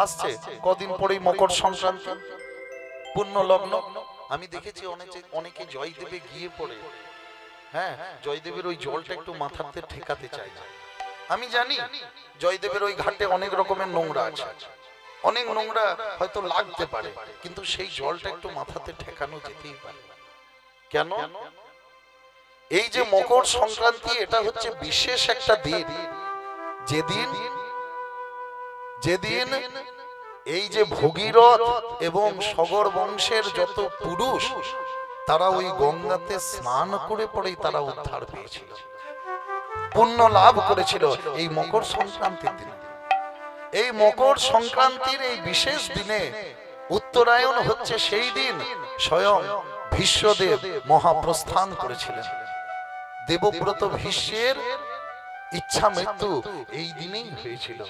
আসছে কদিন পরেই মকর সংক্রান্তি, পূর্ণ লগ্ন। আমি দেখেছি অনেকে জয়দেবে গিয়ে পড়ে, হ্যাঁ, জয়দেবের ওই জলটা একটু মাথাতে ঠেকাতে চাই না। আমি জানি জয়দেবের ওই ঘাটে অনেক রকমের নোংরা আছে, অনেক নোংরা হয়তো লাগতে পারে, কিন্তু সেই জলটা একটু মাথাতে ঠেকানো যেতেই পারে। কেন? এই যে মকর সংক্রান্তি, এটা হচ্ছে বিশেষ একটা দিন, যেদিন এই যে ভগীরথ এবং সগর বংশের যত পুরুষ তারা ওই গঙ্গাতে স্নান করে পড়েই তারা উদ্ধার পেয়েছিল, পুণ্য লাভ করেছিল এই মকর সংক্রান্তির দিনে। এই মকর সংক্রান্তির এই বিশেষ দিনে উত্তরায়ণ হচ্ছে সেই দিন স্বয়ং ভীষ্মদেব মহাপ্রস্থান করেছিলেন। দেবব্রত ভীষ্মের ইচ্ছা মৃত্যু এই দিনেই হয়েছিল,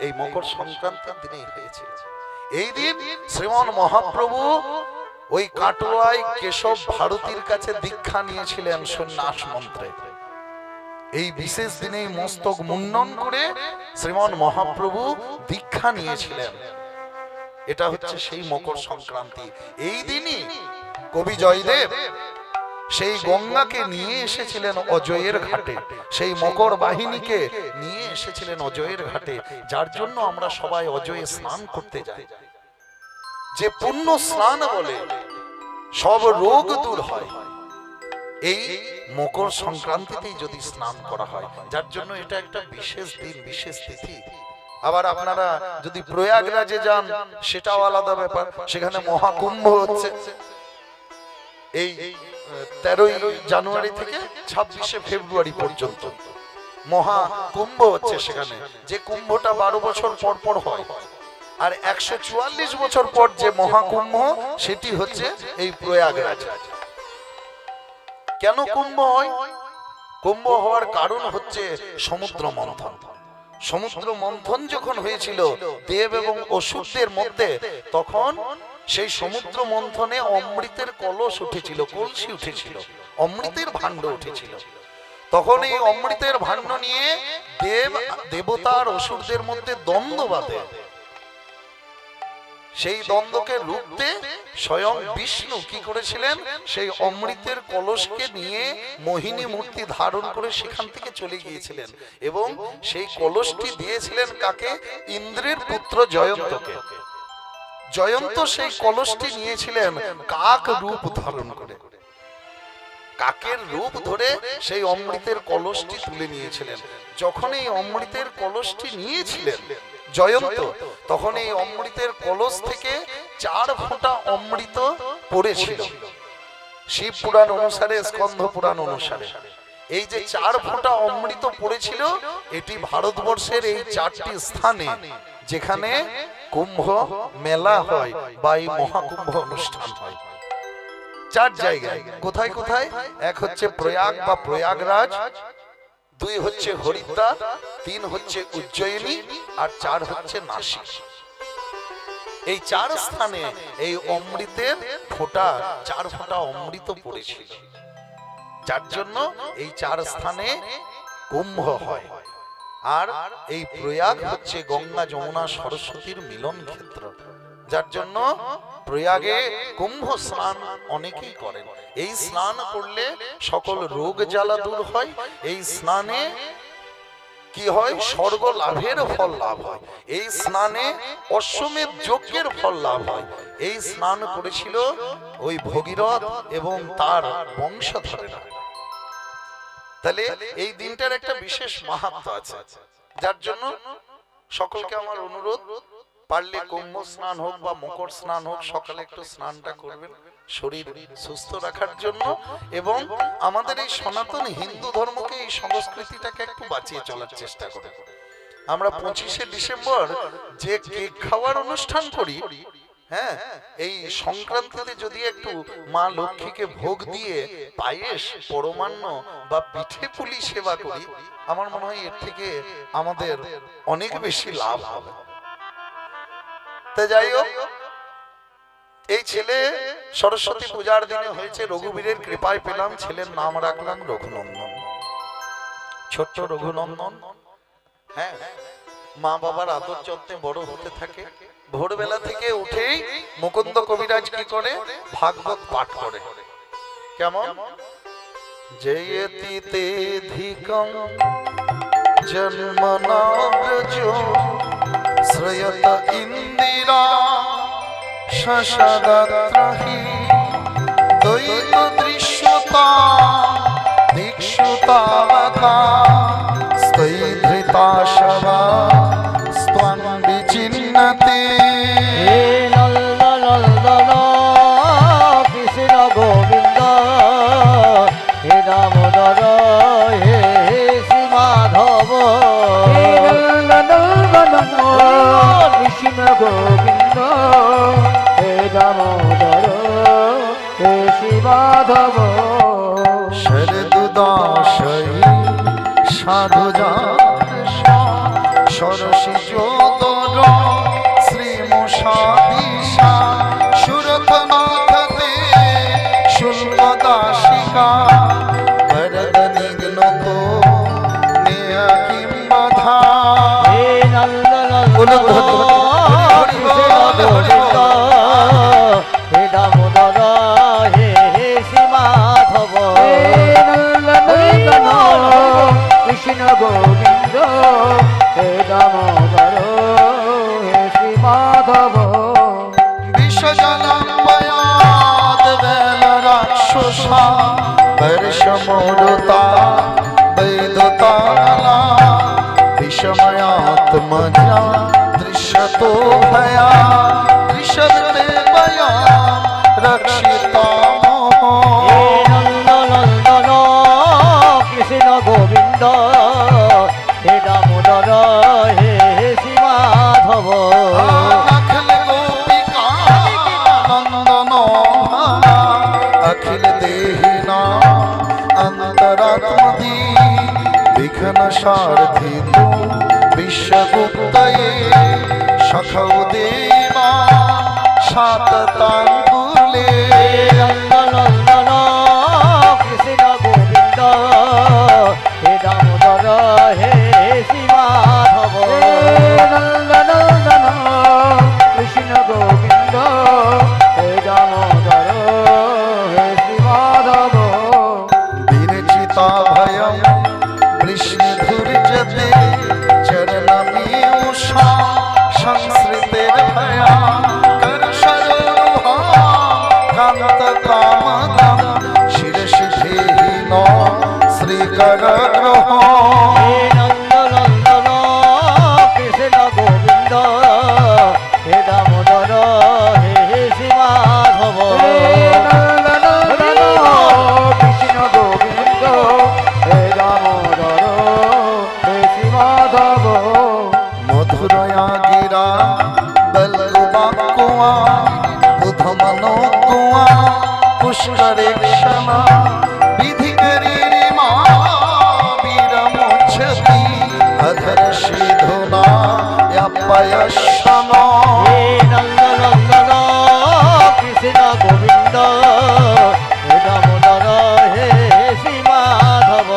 এই মকর সংক্রান্তির দিনেই হয়েছিল। এই দিন শ্রীমন মহাপ্রভু ওই কাটোয়ায় কেশব ভারতীর কাছে দীক্ষা নিয়েছিলেন সন্ন্যাস মন্ত্রে। এই বিশেষ দিনেই মস্তক মুন্ডন করে শ্রীমন মহাপ্রভু দীক্ষা নিয়েছিলেন। এটা হচ্ছে সেই মকর সংক্রান্তি। এই দিনই কবি জয়দেব সেই গঙ্গাকে নিয়ে এসেছিলেন অজয়ের ঘাটে, সেই মকর বাহিনীকে নিয়ে এসেছিলেন অজয়ের ঘাটে, যার জন্য আমরা সবাই অজয়ে স্নান করতে যাই। যে পুণ্য স্নান বলে সব রোগ দূর হয়, এই মকর সংক্রান্তিতেই যদি স্নান করা হয়, যার জন্য এটা একটা বিশেষ দিন, বিশেষ তিথি। আবার আপনারা যদি প্রয়াগরাজে যান সেটাও আলাদা ব্যাপার, সেখানে মহাকুম্ভ হচ্ছে এই 13 জানুয়ারি থেকে 26 ফেব্রুয়ারি পর্যন্ত মহাকুম্ভ হচ্ছে সেখানে। যে কুম্ভটা 12 বছর পর পর হয়, আর 144 বছর পর যে মহাকুম্ভ সেটি হচ্ছে এই প্রয়াগরাজ। কেন কুম্ভ হয়? কুম্ভ হওয়ার কারণ হচ্ছে সমুদ্র মন্থন। সমুদ্র মন্থন যখন হয়েছিল দেব এবং অসুরদের মধ্যে, তখন সেই সমুদ্র মন্থনে অমৃতের কলস উঠেছিল, কলসি উঠেছিল, অমৃতের ভাণ্ড উঠেছিল। তখন এই অমৃতের ভাণ্ড নিয়ে দেবতার অসুরদের মধ্যে দ্বন্দ্ব বাধে। সেই দ্বন্দ্বকে রুখতে স্বয়ং বিষ্ণু কি করেছিলেন, সেই অমৃতের কলসকে নিয়ে মোহিনী মূর্তি ধারণ করে সেখান থেকে চলে গিয়েছিলেন, এবং সেই কলসটি দিয়েছিলেন কাকে? ইন্দ্রের পুত্র জয়ন্তকে। জয়ন্ত সেই কলসটি নিয়েছিলেন কাক রূপ ধারণ করে, কাকের রূপ ধরে সেই অমৃতের কলসটি তুলে নিয়েছিলেন। যখন এই অমৃতের কলসটি নিয়েছিলেন জয়ন্ত, তখন এই অমৃতের কলস থেকে 4 ফোঁটা অমৃত পড়েছিল। শিব পুরাণ অনুসারে, স্কন্ধ পুরাণ অনুসারে এই যে 4 ফোঁটা অমৃত পড়েছিল, এটি ভারতবর্ষের এই 4টি স্থানে যেখানে কুম্ভ মেলা হয় বা এই মহাকুম্ভ অনুষ্ঠান হয়, 4 জায়গায়। কোথায় কোথায়? এক হচ্ছে প্রয়াগ বা প্রয়াগরাজ, 2 হচ্ছে হরিদ্বার, 3 হচ্ছে উজ্জয়িনী, আর 4 হচ্ছে নাসিক। এই 4 স্থানে এই অমৃতের ফোঁটা, 4 ফোঁটা অমৃত পড়েছিল, যার জন্য এই 4 স্থানে কুম্ভ হয়। আর এই প্রয়াগ হচ্ছে গঙ্গা যমুনা সরস্বতীর মিলন ক্ষেত্র, যার জন্য প্রয়াগে কুম্ভ স্নান অনেকেই করেন। এই স্নান করলে সকল রোগ জ্বালা দূর হয়। এই স্নানে কি হয়? স্বর্গ লাভের ফল লাভ হয়। এই স্নানে অশ্বমেধ যজ্ঞের ফল লাভ হয়। এই স্নান করেছিল ওই ভগীরথ এবং তার বংশধরেরা। তাহলে এই দিনটার একটা বিশেষ মাহাত্ম্য আছে, যার জন্য সকলকে আমার অনুরোধ, পারলে কুম্ভ স্নান হোক বা মকর স্নান হোক, সকালে একটু স্নানটা করবেন শরীর সুস্থ রাখার জন্য, এবং আমাদের এই সনাতন হিন্দু ধর্মকে, এই সংস্কৃতিটাকে একটু বাঁচিয়ে চলার চেষ্টা করবেন। আমরা 25শে ডিসেম্বর যে কেক খাওয়ার অনুষ্ঠান করি, হ্যাঁ, এই সংক্রান্তিতে যদি একটু মা লক্ষ্মীকে ভোগ দিয়ে পায়েস, পরমান্ন বা পিঠে পুলি সেবা করি, আমার মনে হয় এর থেকে আমাদের অনেক বেশি লাভ হবে। তা যাই হোক, এই ছেলে সরস্বতী পূজার দিনে হয়েছে, রঘুবীরের কৃপায় পেলাম, ছেলের নাম রাখলাম রঘুনন্দন, ছোট্ট রঘুনন্দন। হ্যাঁ, মা বাবার আদর যত্নে বড় হতে থাকে। ভোরবেলা থেকে উঠেই মুকুন্দ কবিরাজ কি করে? ভাগবত পাঠ করে। কেমন? জয়তি ধিকং জন্মনাব্রজ শ্রয়ত ইন্দিরা শশদত্রহি দ্বৈত দৃশ্যতা দীক্ষুতাবতা স্তৈধৃতা শবা স্ত্বং বিচিন্নতে। হে নন্দনন্দন কৃষ্ণ গোবিন্দ, হে দামোদর হে শ্রী মাধব। হে নন্দনন্দন কৃষ্ণ গোবিন্দ, হে দামোদর হে শ্রী মাধব। শরদুদাশৈ সাধুজান সরসী যোদর শ্রীমুষাদিশা সুরতনাথতে শুল্কদাশিকা বরদ নিঘ্নত নেয়া কিম বাধা। হে নন্দনন্দন কৃষ্ণ গোবিন্দ, হে দামোদর হে শ্রী মাধব। হে নন্দনন্দন কৃষ্ণ গোবিন্দ, হে দামোদর হে শ্রী মাধব। বিষজলম্বয়াদ বেলরাক্ষসা বর্ষমোরতা বৈদতালা বিষময়াত্মজা দৃশ্যতো ভয়া দৃশ্যতে ভয়া রক্ষিতাম। হে নন্দনন্দন কৃষ্ণ গোবিন্দ, হে দামোদর হে শ্রী মাধব। अखिल गोपिका नंदन अखिल देहिना अंतरात्मदी विघ्न सारथि तु विश्वगुप्तये सखौ देवा साततांगुले। নন্দনন্দন কৃষ্ণ গোবিন্দ, হে দামোদর হে শ্রী মাধব। নন্দনন্দন কৃষ্ণ গোবিন্দ, হে দামোদর হে শ্রী মাধব। विरचिता भयं वृष्णिधुर्जते चरणमीयुषा संसृतिर्भया करशरोरुहा कान्तकामदं शिरसि धेहि नो श्रीकरग्रहो। হে নন্দনন্দন কৃষ্ণ গোবিন্দ, হে দামোদর হে শ্রী মাধব। কৃষ্ণ গোবিন্দ, হে দামোদর হে শ্রী মাধব। मधुरया गिरा बलकुआ बुधमनो कुआ पुष्करे क्षमा विधि करी मा वीरमुच्छति अधर सिधुना यपयशनो। হে নন্দনন্দন কৃষ্ণ গোবিন্দ, হে দামোদর হে শ্রী মাধব।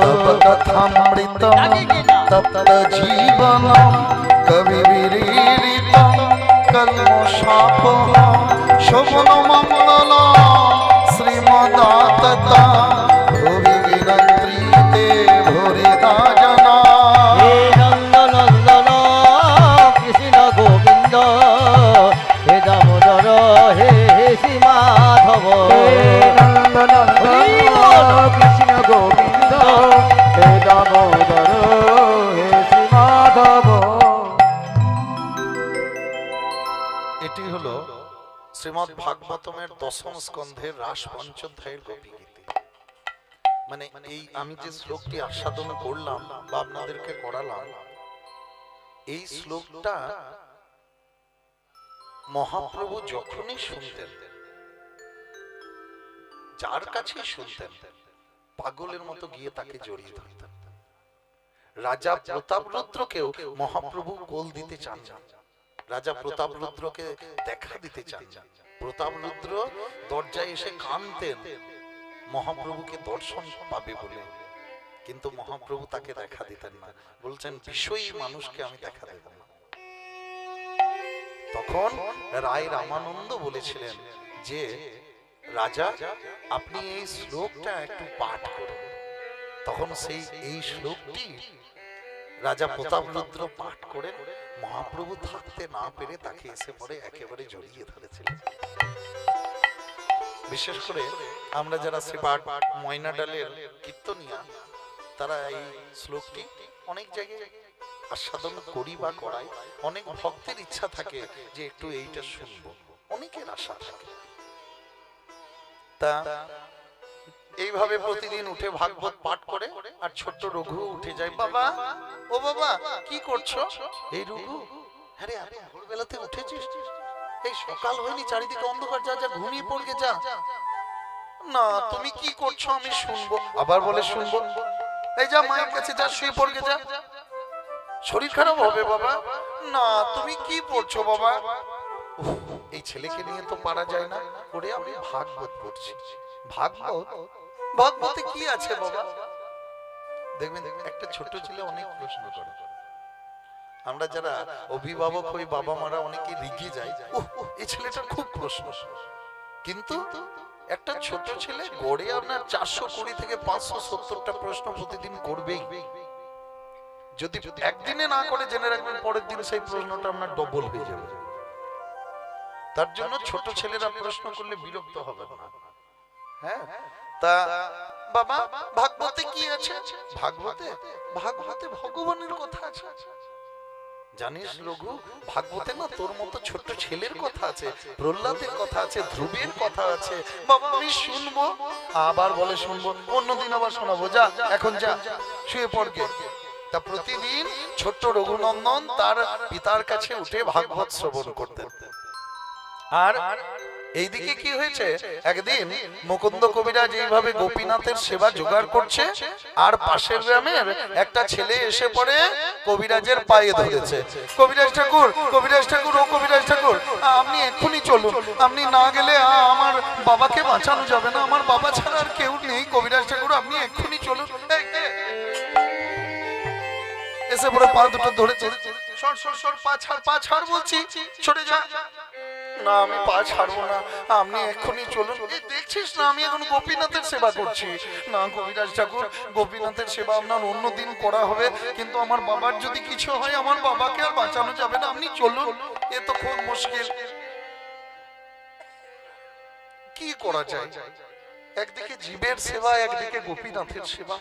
तब कथामृतम तप्त जीवनम कवि विरीडितम कल्मषापः शोभन मंगल श्रीमदातता भुवि विनत्रीते भूरिदा जना। হে নন্দনন্দন কৃষ্ণ গোবিন্দ, হে দামোদর হে শ্রী মাধব। কৃষ্ণ গোবিন্দ, হে দামোদর হে শ্রী মাধব। এটি হলো শ্রীমদ্ ভাগবতমের দশম স্কন্ধের রাস পঞ্চধ্যায়ের গোপী গীতি। মানে এই আমি যে শ্লোকটি আস্বাদন করলাম বা আপনাদেরকে করালাম, এই শ্লোকটা মহাপ্রভু যখনই শুনতেন, যার কাছে শুনতেন, পাগলের মতো গিয়ে তাকে জড়িয়ে ধরতেন। রাজা প্রতাপরুদ্রকেও মহাপ্রভু কোল দিতে চান না, রাজা প্রতাপরুদ্রকে দেখা দিতে চান না। প্রতাপরুদ্র দরজায় এসে কাঁদতেন মহাপ্রভুকে দর্শন পাবে বলে, কিন্তু মহাপ্রভু তাকে দেখা দিতেন না, বলছেন বিষয়ী মানুষকে আমি দেখা দেব না। তখন রায় রামানন্দ বলেছিলেন যে রাজা আপনি এই শ্লোকটা একটু পাঠ করুন। তখন এই শ্লোকটি রাজা প্রতাপরুদ্র পাঠ করে মহাপ্রভু থাকতে না পেরে তাকে এসে পরে একেবারে জড়িয়ে ধরেছিলেন। বিশেষ করে আমরা যারা শ্রীপাঠ ময়না ডালের কীর্তনিয়া তারা এই শ্লোকটি অনেক জায়গায় আস্বাদন করি বা করাই। অনেক ভক্তের ইচ্ছা থাকে যে একটু এইটা শুনবো, অনেকের আশা থাকে। তা এইভাবে প্রতিদিন উঠে ভাগবত পাঠ করে আর ছোট্ট রঘু উঠে যায়, বাবা ও বাবা কি করছো? এই রঘু, আরে আরে ভোরবেলাতে উঠেছিস? এই সকাল হয়নি, চারিদিকে অন্ধকার, যা যা ঘুমিয়ে পড়গে যা। না তুমি কি করছো আমি শুনবো। আবার বলে শুনবো, এই যা মায়ের কাছে যা, শুয়ে পড়গে যা, শরীর খারাপ হবে বাবা। না তুমি কি পড়ছো বাবা? এই ছেলেকে নিয়ে তো পারা যায় না, ওরে আমি ভাগবত পড়ছি। ভাগবত? ভাগবতে কি আছে বাবা? দেখবেন একটা ছোট ছেলে অনেক প্রশ্ন করে। আমরা যারা অভিভাবক হই, বাবা মারা অনেকে রেগে যায়, এই ছেলেটার খুব প্রশ্ন। কিন্তু একটা ছোট ছেলে গড়ে আপনার 420 থেকে 570টা প্রশ্ন প্রতিদিন করবেই। যদি একদিনে না করে জেনে রাখবেন, পরের দিন সেই প্রশ্নটা আপনার ডবল হয়ে যাবে। তার জন্য ছোট ছেলেরা প্রশ্ন করলে বিরক্ত হবে না। হ্যাঁ, তা বাবা ভাগবতে কি আছে? ভাগবতে ভগবানের কথা আছে। জানিস রঘু, ভাগবতে না তোর মতো ছোট্ট ছেলের কথা আছে, প্রহ্লাদের কথা আছে, ধ্রুবের কথা আছে। বাবা আমি শুনবো। আবার বলে শুনবো, অন্যদিন আবার শোনাবো, যা এখন যা শুয়ে পড়গে। তা প্রতিদিন ছোট্ট রঘুনন্দন তার পিতার কাছে উঠে ভাগবত শ্রবণ করতেন। আর এইদিকে কি হয়েছে, একদিন মুকুন্দ কবিরাজ এইভাবে গোপীনাথের সেবা জোগাড় করছে, আর পাশের গ্রামের একটা ছেলে এসে পড়ে কবিরাজের পায়ে ধরেছে। কবিরাজ ঠাকুর, কবিরাজ ঠাকুর, ও কবিরাজ ঠাকুর, আপনি এক্ষুনি চলুন, আপনি না গেলে আমার বাবাকে বাঁচানো যাবে না, আমার বাবা ছাড়া আর কেউ নেই। কবিরাজ ঠাকুর আপনি এক্ষুনি চলুন। এসে পড়ে পা দুটো ধরেছে, সর সর সর, পা ছাড় বলছি, সরে যা। না আমি পা ছাড়বো না, আপনি এক্ষুনি চলুন। দেখছিস না আমি এখন গোপীনাথের সেবা করছি। না কবিরাজ ঠাকুর, গোপীনাথের সেবা আপনার অন্য দিন করা হবে, কিন্তু আমার বাবার যদি কিছু হয় আমার বাবাকে আর বাঁচানো যাবে না, আপনি চলুন। এ তো খুব মুশকিল, কি করা যায়? একদিকে জীবের সেবা, একদিকে গোপীনাথের সেবা।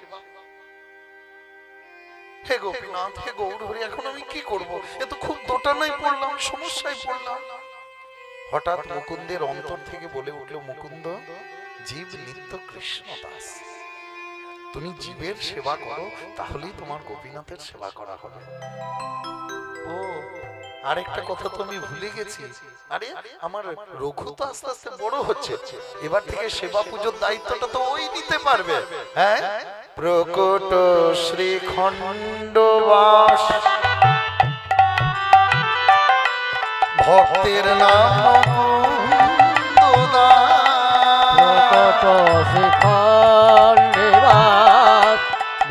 হে গোপীনাথ, হে গৌর হরি, এখন আমি কি করব? এ তো খুব দোটানায় পড়লাম, সমস্যায় পড়লাম। হঠাৎ মুকুন্দের অন্তর থেকে বলে উঠল, মুকুন্দ, জীব নিত্য কৃষ্ণ দাস, তুমি জীবের সেবা করো, তাহলেই তোমার গোপীনাথের সেবা করা হবে। ও আরেকটা কথা তো আমি ভুলে গেছি, আরে আমার রঘু তো আস্তে আস্তে বড় হচ্ছে, এবার থেকে সেবা পুজোর দায়িত্বটা তো ওই নিতে পারবে। হ্যাঁ, প্রকট শ্রীখণ্ডবাস ভক্তের নাম প্রকট শ্রীখণ্ডবাস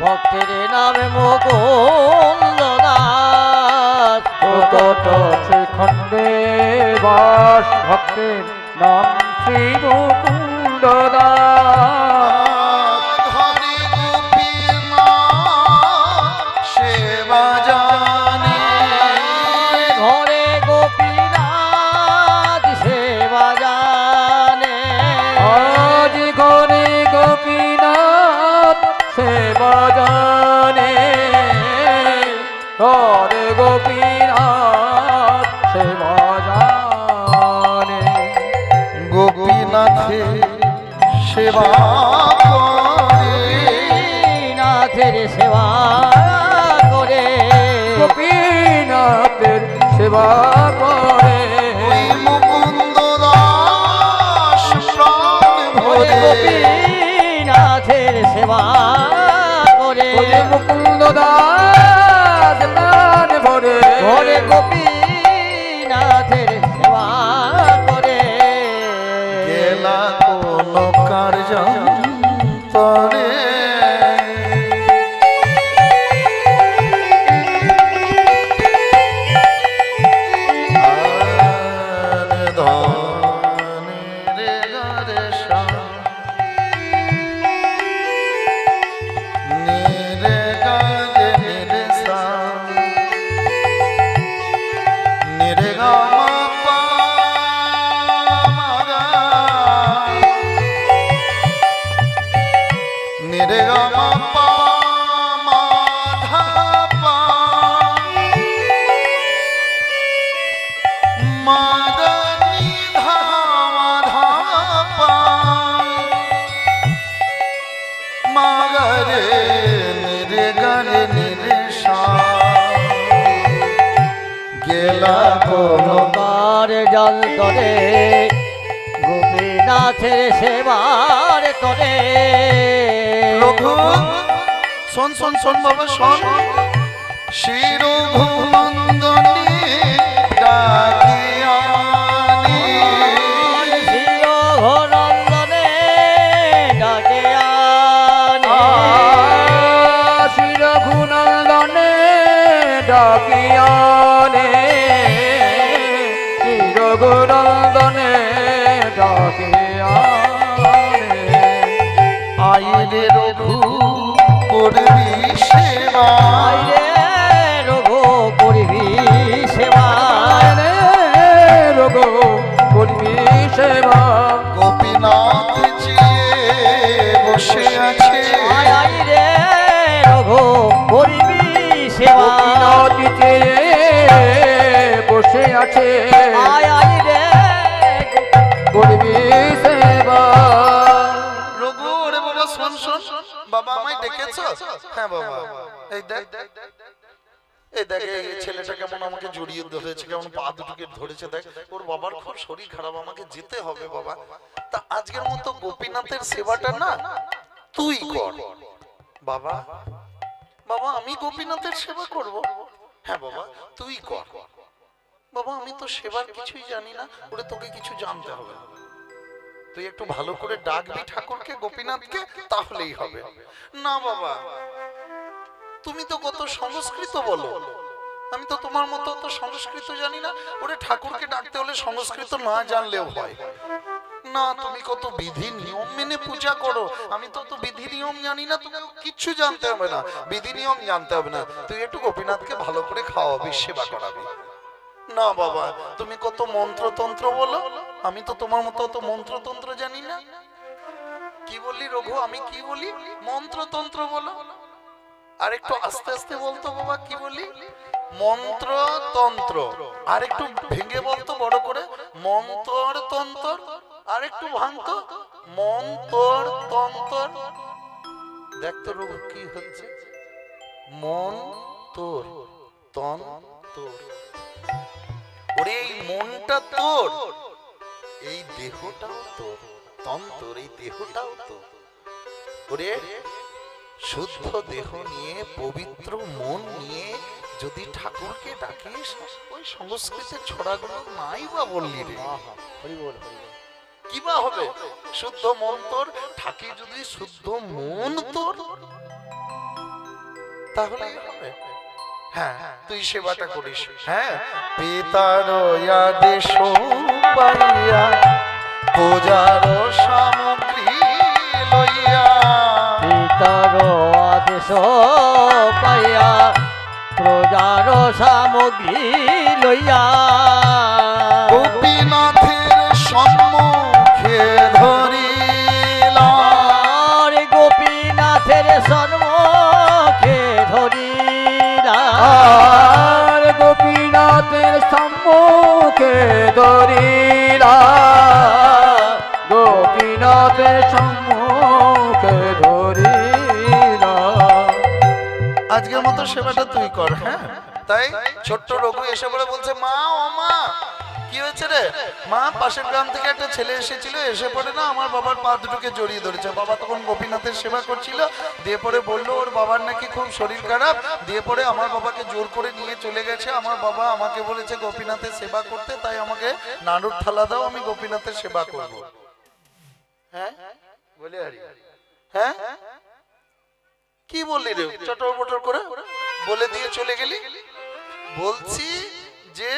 ভক্তের নামে মুকুন্দ দাস। প্রকট শ্রীখণ্ডবাস ভক্তের নাম শ্রী মুকুন্দ দাস। ঘরে গোপীনাথ সেবা জানে, ঘরে গোপীনাথ সেবা জানে, আজ ঘরে গোপীনাথ সেবা জানে, ঘরে গোপীনাথ সেবা জানে। গোপীনাথের সেবা করে, গোপীনাথের সেবা করে, গোপীনাথের সেবা করে, ওই মুকুন্দ দাস প্রাণ ভরে, গোপীনাথের সেবা করে, মুকুন্দ দাস প্রাণ ভরে, ঘরে গোপীনাথের সেবা করে। গেলা কোন কার্যান্তরে মাদানি ধামা ধাপা মাগরে নিরে গরে নিরে সা গেলা কোন কার জল তরে গোপীনাথের সেবার তরে রঘু শোন শোন শোন বাবা শোন শির ঘুমন্দনী ডাকিয়ানি শির ঘোরন্দনে ডাকে আনে শির ঘুনন্দনে ডাকিয়ানে শির ঘুনন্দনে ডাকিয়ানে আইরে রঘু করবি সেবা আইরে রঘু করবি সেবা রে রঘু করবি সেবা গোপীনাথ চেয়ে বসে আছে আয় আইরে রঘু করবি সেবা নদীতে বসে আছে আয় আইরে করবি সেবা রঘু ওরে বাবা শোন শোন বাবা আমায় ডেকেছ হ্যাঁ বাবা এই দেখ এই দেখ এই ছেলেটা কেমন আমাকে জড়িয়ে ধরেছে কেমন পা দুটোকে ধরেছে দেখ ওর বাবার খুব শরীর খারাপ আমাকে যেতে হবে বাবা তা আজকের মতো গোপীনাথের সেবাটা না তুই কর বাবা বাবা আমি গোপীনাথের সেবা করব হ্যাঁ বাবা তুই কর বাবা আমি তো সেবার কিছুই জানি না ওরে তোকে কিছু জানতে হবে তুই একটু ভালো করে ডাকবি ঠাকুরকে গোপীনাথকে তাহলেই হবে না বাবা তুমি তো কত সংস্কৃত বলো আমি তো তোমার মতো তো সংস্কৃত জানি না ওরে ঠাকুরকে ডাকতে হলে সংস্কৃত না জানলেও হয় না তুমি কত বিধি নিয়ম মেনে পূজা করো আমি তো বিধি নিয়ম জানি না তুমি কিচ্ছু জানতে হবে না বিধি নিয়ম জানতে হবে না তুই একটু গোপীনাথকে ভালো করে খাওয়াবি সেবা করাবি না বাবা তুমি কত মন্ত্রতন্ত্র বলো আমি তো তোমার মতো অত মন্ত্রতন্ত্র জানি না কি বললি রঘু আমি কি বলি মন্ত্রতন্ত্র বলো আর একটু আস্তে আস্তে বলতো বাবা কি বলি মন্ত্রতন্ত্র আর একটু ভেঙে বলতো বড় করে মন্তর তন্তর আর একটু ভাঙতো মন্তর তন্তর দেখ তো রঘু কি হচ্ছে মন তোর তন তোর ওরে এই মনটা তোর এই দেহটাও তোর তন্তর এই দেহটাও তোর ওরে শুদ্ধ দেহ নিয়ে পবিত্র মন নিয়ে যদি ঠাকুরকে ডাকিস ওই সংস্কৃতের ছড়াগুলো নাই বা বললি রে কি বা হবে শুদ্ধ মন তোর ঠাকি যদি শুদ্ধ মন তোর তাহলে হবে হ্যাঁ তুই সেবাটা করিস হ্যাঁ পিতার আদেশ পাইয়া পূজার সামগ্রী লইয়া পিতার আদেশ পাইয়া প্রজার সামগ্রী লইয়া গোপীনাথের সম্মুখে ধরিলাম আর গোপীনাথের সম্মুখে ধরিলা আর গোপীনাথের সম্মুখে ধরিলা গোপীনাথের সম্মুখে ধরিলা আজকের মতো সেবাটা তুই কর হ্যাঁ তাই ছোট্ট রঘু এসে পড়ে বলছে মা ও মা কি হয়েছে রে মা পাশের গ্রাম থেকে একটা ছেলে এসেছিল এসে পড়ে না আমার বাবার পা দুটোকে জড়িয়ে ধরেছে বাবা তখন গোপীনাথের সেবা করছিল দিয়ে পরে বললো ওর বাবার নাকি খুব শরীর খারাপ দিয়ে পরে আমার বাবাকে জোর করে নিয়ে চলে গেছে আমার বাবা আমাকে বলেছে গোপীনাথের সেবা করতে তাই আমাকে নাড়ুর থালা দাও আমি গোপীনাথের সেবা করব হ্যাঁ বলে হারি হ্যাঁ কি বললি রে চটর বটর করে বলে দিয়ে চলে গেলি বলছি যে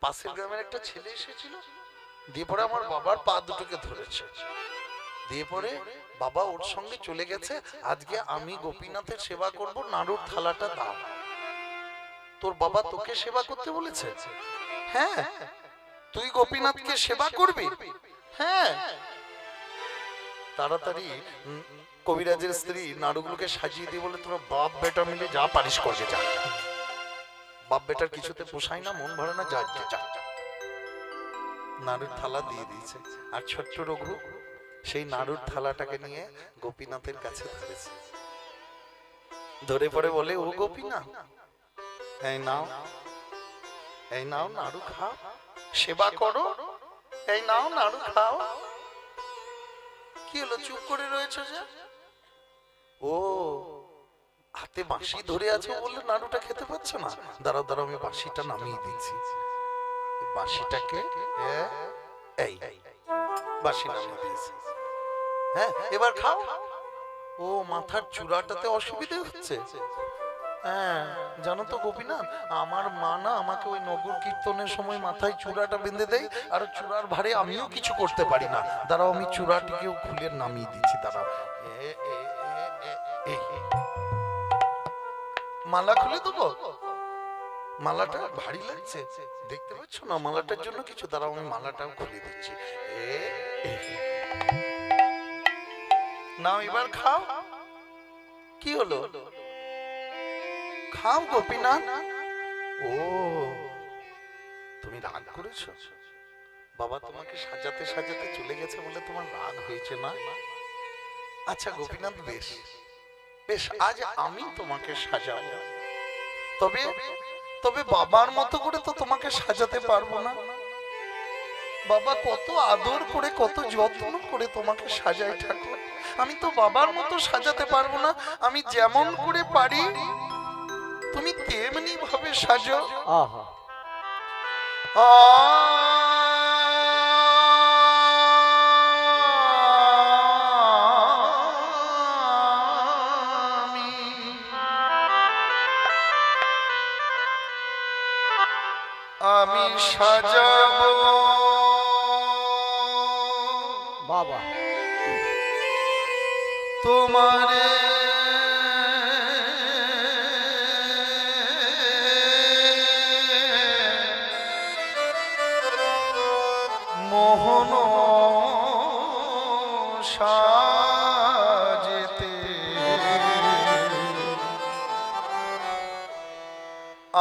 পাশের গ্রামের একটা ছেলে এসেছিল দিয়ে পরে আমার বাবার পা দুটোকে ধরেছে দিয়ে পরে বাবা ওর সঙ্গে চলে গেছে আজকে আমি গোপীনাথের সেবা করব নাড়ুর থালাটা দাও তোর বাবা তোকে সেবা করতে বলেছে হ্যাঁ তুই গোপীনাথকে সেবা করবি হ্যাঁ তাড়াতাড়ি কবিরাজের স্ত্রী নাড়ুগুলোকে সাজিয়ে দিয়ে বলে তোরা বাপ বেটা মিলে যা পারিস করবে যা বাপ বেটার কিছুতে পোষায় না মন ভরে না যা যা নাড়ুর থালা দিয়ে দিয়েছে। আর ছোট্ট রঘু সেই নাড়ুর থালাটাকে নিয়ে গোপীনাথের কাছে ধরেছে। ধরে পড়ে বলে, ও গোপীনাথ, এই নাও, এই নাও নাড়ু খাও, সেবা করো, এই নাও নাড়ু খাও। কি হলো, চুপ করে রয়েছে যে? ও, হাতে বাঁশি ধরে আছে বললে নাড়ুটা খেতে পাচ্ছে না। দাঁড়াও দাঁড়াও, আমি বাঁশিটা নামিয়ে দিচ্ছি। বাঁশিটাকে এই বাঁশি নামিয়ে দিয়েছি। হ্যাঁ, এবার খাও। ও, মাথার চূড়াটাতে অসুবিধা হচ্ছে। হ্যাঁ, জানো তো গোপীনাথ, আমার মা না আমাকে ওই নগর কীর্তনের সময় মাথায় চূড়াটা বেঁধে দেয়, আর চূড়ার ভারে আমিও কিছু করতে পারি না। দাঁড়াও, আমি চূড়াটিকেও খুলে নামিয়ে দিচ্ছি। দাঁড়াও, মালা খুলে দেবো। মালাটা ভারী লাগছে, দেখতে পাচ্ছ না মালাটার জন্য কিছু। দাঁড়াও, আমি মালাটাও খুলে দিচ্ছি। নাও, এবার খাও। কি হলো, খাও গোপীনাথ। ও, তুমি রাগ করেছো? বাবা তোমাকে সাজাতে সাজাতে চলে গেছে বলে তোমার রাগ হয়েছে না? আচ্ছা গোপীনাথ, বেশ বেশ, আজ আমি তোমাকে সাজাবো। তবে তবে বাবার মতো করে তো তোমাকে সাজাতে পারবো না। বাবা কত আদর করে, কত যত্ন করে তোমাকে সাজায় ঠাকুর। আমি তো বাবার মতো সাজাতে পারবো না। আমি যেমন করে পারি তুমি তেমনি ভাবে সাজো। আহা, আমি সাজাবো বাবা, তোমারে মোহন সাজেতে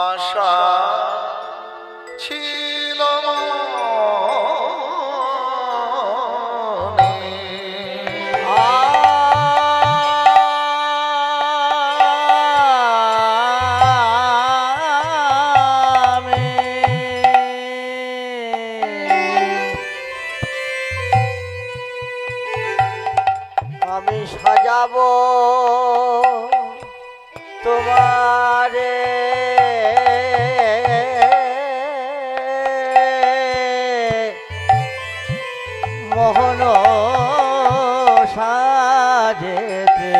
আশা ছিল আমি সাজাবো তোমারে মোহন সাজেতে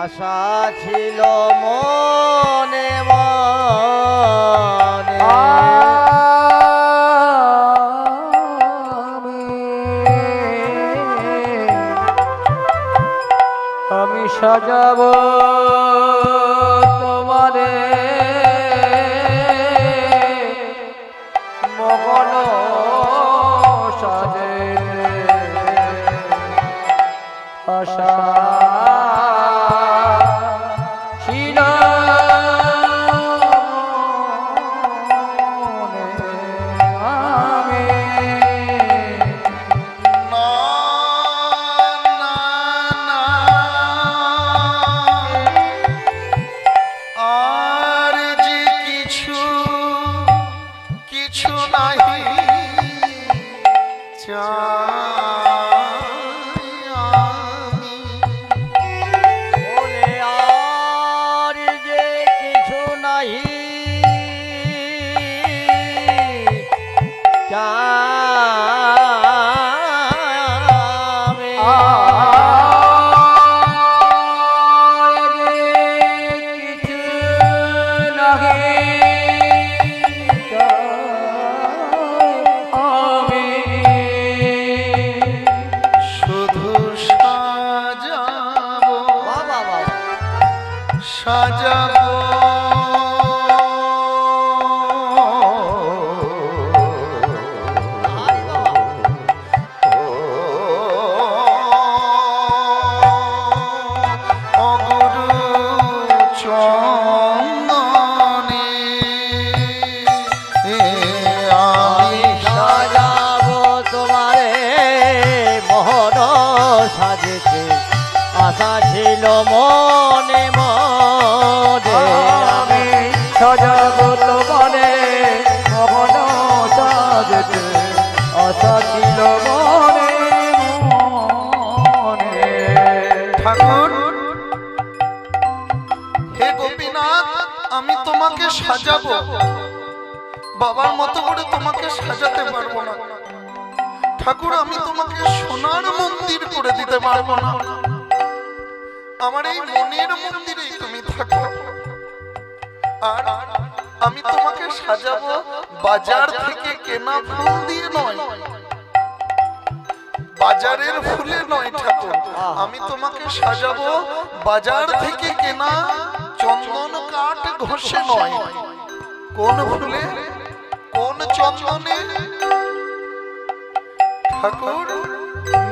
আশা ছিল মনে মনে। আমি সাজাবো তোমারে মোহন সাজে আশা ছিল বলে আর যে কিছু নাহি চাবে। কিছু নাহি আমি শুধু সাজাবো বাবা বাবা, সাজাবো আরে বাবা, অগুরু চন্দনে গোপীনাথ আমি তোমাকে সাজাবো, বাবার মতো করে তোমাকে সাজাতে পারবো না ঠাকুর, আমি তোমাকে সোনার মন্দির করে দিতে পারবো না, আমার এই মনের মন্দিরেই তুমি থাকো। আর আমি তোমাকে সাজাবো বাজার থেকে কেনা ফুল দিয়ে নয়, বাজারের ফুলে নয় ঠাকুর, আমি তোমাকে সাজাবো বাজার থেকে কেনা চন্দন কাঠ ঘষে নয়। কোন ফুলে, কোন চন্দনে ঠাকুর?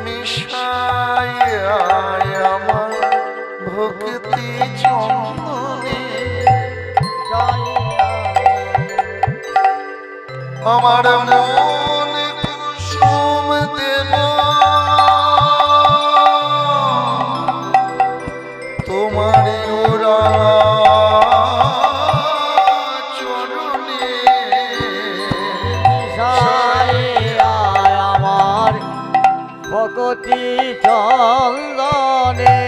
মিশাই আমার ভক্তি চন্দনে, আমার মন কুসুম দেব তোমার ওরা চরণে, আমার ভক্তি চন্দনে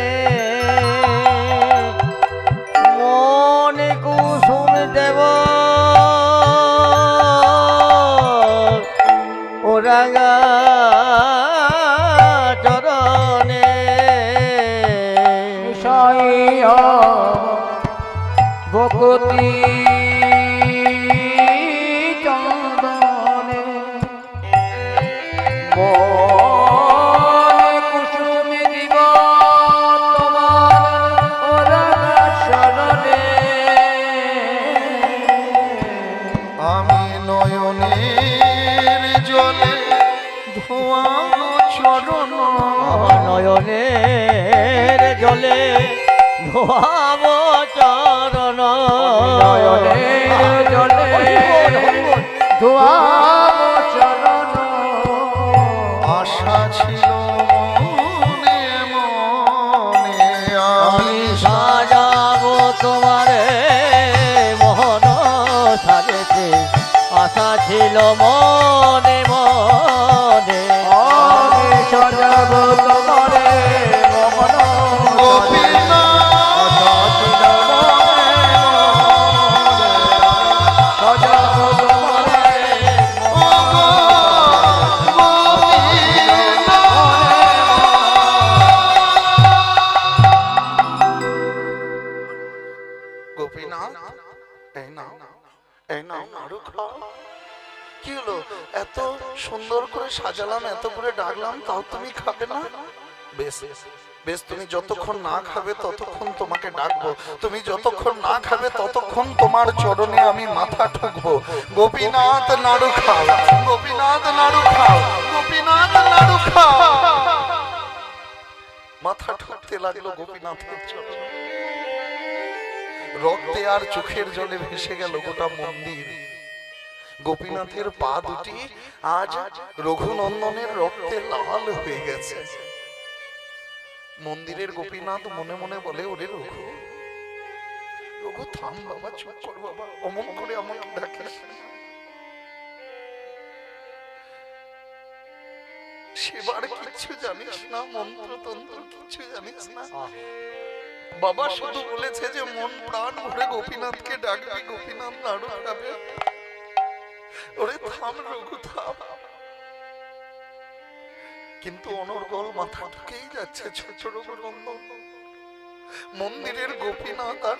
মন কুসুম দেব ওরাঙ্গা চরণে, মিশাইয়া ভক্তি চন্দনে মন কুসুম দিব তোমার শরণে, আমি নয়নের জলে ধোয়ানো চরণ, আমার নয়নের জলে ধোয়াব চরণ, নয়নের জলে ধোয়াব চরণ, আশা ছিল মনে মনে আমি সাজাবো তোমারে মোহন সাজেতে, আশা ছিল মনে মনে, আমি সাজাব তোমারে মোহন গোপীনাথ, এই নাও, এই নাও নাড়ু খাও। কি হলো, এত সুন্দর করে সাজালাম, এত করে ডাকলাম, তাও তুমি খাবে না? বেশ বেশ, তুমি যতক্ষণ না খাবে ততক্ষণ তোমাকে ডাকবো, তুমি যতক্ষণ না খাবে ততক্ষণ তোমার চরণে আমি মাথা ঠুকবো। গোপীনাথ নাড়ু খাও, গোপীনাথ নাড়ু খাও, গোপীনাথ নাড়ু খাও। মাথা ঠুকতে লাগলো গোপীনাথের চরণে, রক্তে আর চোখের জলে ভেসে গেল গোটা মন্দির। গোপীনাথের পা দুটি আজ রঘুনন্দনের রক্তে লাল হয়ে গেছে। মন্দিরের গোপীনাথ মনে মনে বলে, ওরে রঘু, রঘু থাম বাবা, চুপ কর বাবা, অমন করে আমাকে ডাকিস। সেবার কিচ্ছু জানিস না, মন্ত্র তন্ত্র কিচ্ছু জানিস না, বাবা শুধু বলেছে যে মন প্রাণ ভরে গোপীনাথকে ডাকবি, গোপীনাথ নাড়ু খাবে। ওরে থাম রঘু, থাম। কিন্তু অনর্গল মাথা ঢুকেই যাচ্ছে ছোট রঘুনন্দন। মন্দিরের গোপীনাথ আর